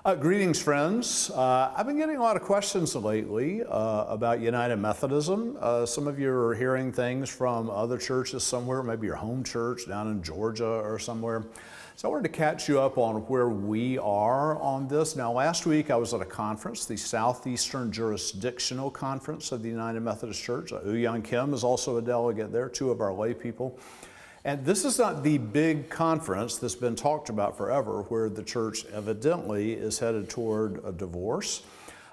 Greetings, friends. I've been getting a lot of questions lately about United Methodism. Some of you are hearing things from other churches somewhere, maybe your home church down in Georgia or somewhere. So I wanted to catch you up on where we are on this. Now, last week I was at a conference, the Southeastern Jurisdictional Conference of the United Methodist Church. Young Kim is also a delegate there, two of our lay people. And this is not the big conference that's been talked about forever, where the church evidently is headed toward a divorce.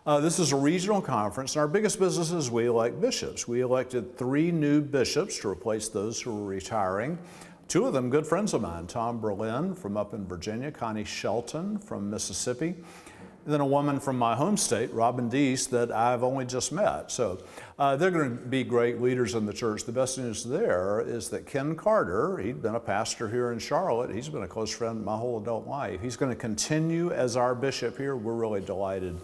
This is a regional conference, and our biggest business is we elect bishops. We elected 3 new bishops to replace those who were retiring. 2 of them good friends of mine, Tom Berlin from up in Virginia, Connie Shelton from Mississippi, and then a woman from my home state, Robin Deese, that I've only just met. So they're going to be great leaders in the church. The best news there is that Ken Carter, he'd been a pastor here in Charlotte. He's been a close friend my whole adult life. He's going to continue as our bishop here. We're really delighted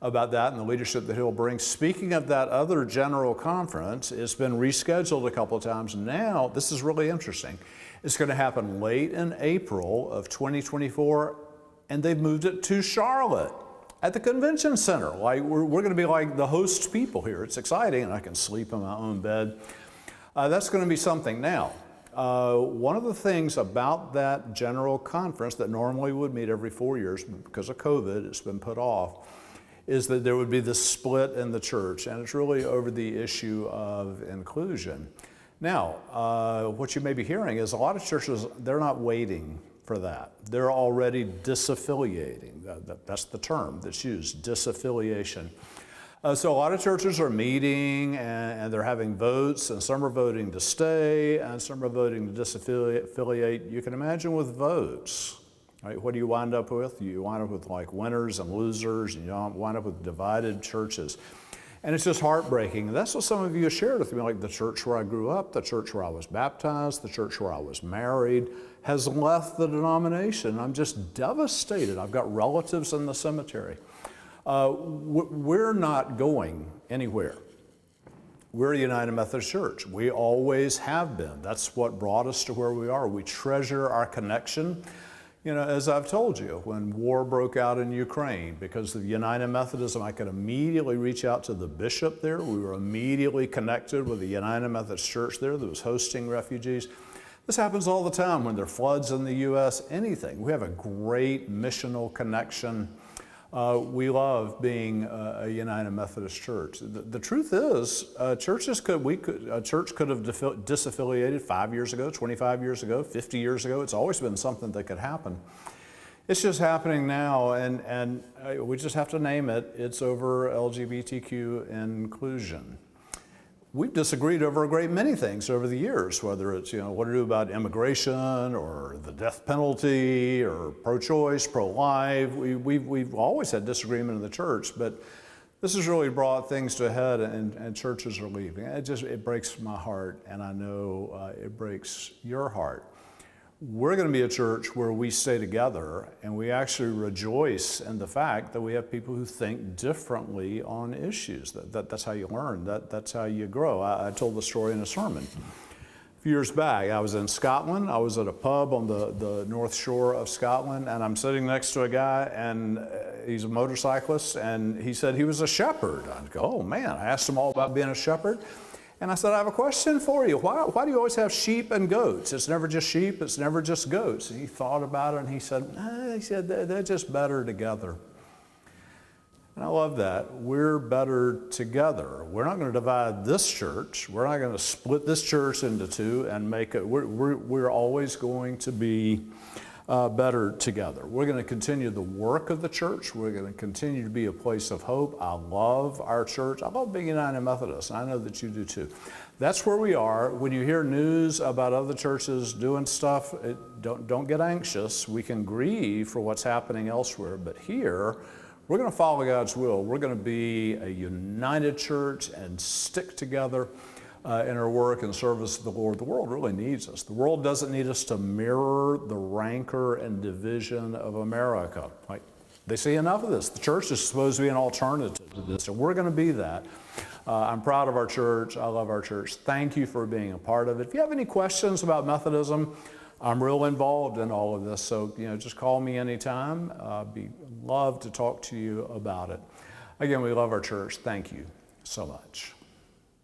about that and the leadership that he'll bring. Speaking of that other general conference, it's been rescheduled a couple of times. Now, this is really interesting. It's going to happen late in April of 2024. And they've moved it to Charlotte at the convention center. Like we're going to be like the host people here. It's exciting, and I can sleep in my own bed. That's going to be something. Now, one of the things about that general conference that normally would meet every 4 years, but because of COVID, it's been put off, is that there would be this split in the church, and it's really over the issue of inclusion. Now, what you may be hearing is a lot of churches, they're not waiting for that. They're already disaffiliating. That's the term that's used, disaffiliation. So a lot of churches are meeting and they're having votes, and some are voting to stay and some are voting to disaffiliate. You can imagine with votes, right? What do you wind up with? You wind up with like winners and losers, and you wind up with divided churches. And it's just heartbreaking. And that's what some of you shared with me, like the church where I grew up, the church where I was baptized, the church where I was married, has left the denomination. I'm just devastated. I've got relatives in the cemetery. We're not going anywhere. We're a United Methodist Church. We always have been. That's what brought us to where we are. We treasure our connection. You know, as I've told you, when war broke out in Ukraine, because of United Methodism, I could immediately reach out to the bishop there. We were immediately connected with the United Methodist Church there that was hosting refugees. This happens all the time when there are floods in the U.S., anything. We have a great missional connection. We love being a United Methodist Church. The truth is, a church could have disaffiliated 5 years ago, 25 years ago, 50 years ago. It's always been something that could happen. It's just happening now, and we just have to name it. It's over LGBTQ inclusion. We've disagreed over a great many things over the years, whether it's, what to do about immigration or the death penalty or pro-choice, pro-life. We've always had disagreement in the church, but this has really brought things to a head, and churches are leaving. It breaks my heart, and I know it breaks your heart. We're going to be a church where we stay together, and we actually rejoice in the fact that we have people who think differently on issues. That's how you learn. That's how you grow. I told the story in a sermon. A few years back, I was in Scotland. I was at a pub on the north shore of Scotland, and I'm sitting next to a guy, and he's a motorcyclist, and he said he was a shepherd. I go, oh man, I asked him all about being a shepherd. And I said, I have a question for you. Why do you always have sheep and goats? It's never just sheep, it's never just goats. And he thought about it, and he said, they're just better together. And I love that. We're better together. We're not going to divide this church. We're not going to split this church into two and make it. We're always going to be better together. We're going to continue the work of the church. We're going to continue to be a place of hope. I love our church. I love being United Methodist, and I know that you do too. That's where we are. When you hear news about other churches doing stuff, don't get anxious. We can grieve for what's happening elsewhere, but here, we're going to follow God's will. We're going to be a united church and stick together in our work and service of the Lord. The world really needs us. The world doesn't need us to mirror the rancor and division of America. Like, they see enough of this. The church is supposed to be an alternative to this, and we're going to be that. I'm proud of our church. I love our church. Thank you for being a part of it. If you have any questions about Methodism, I'm real involved in all of this, so just call me anytime. I'll be love to talk to you about it. Again, we love our church. Thank you so much.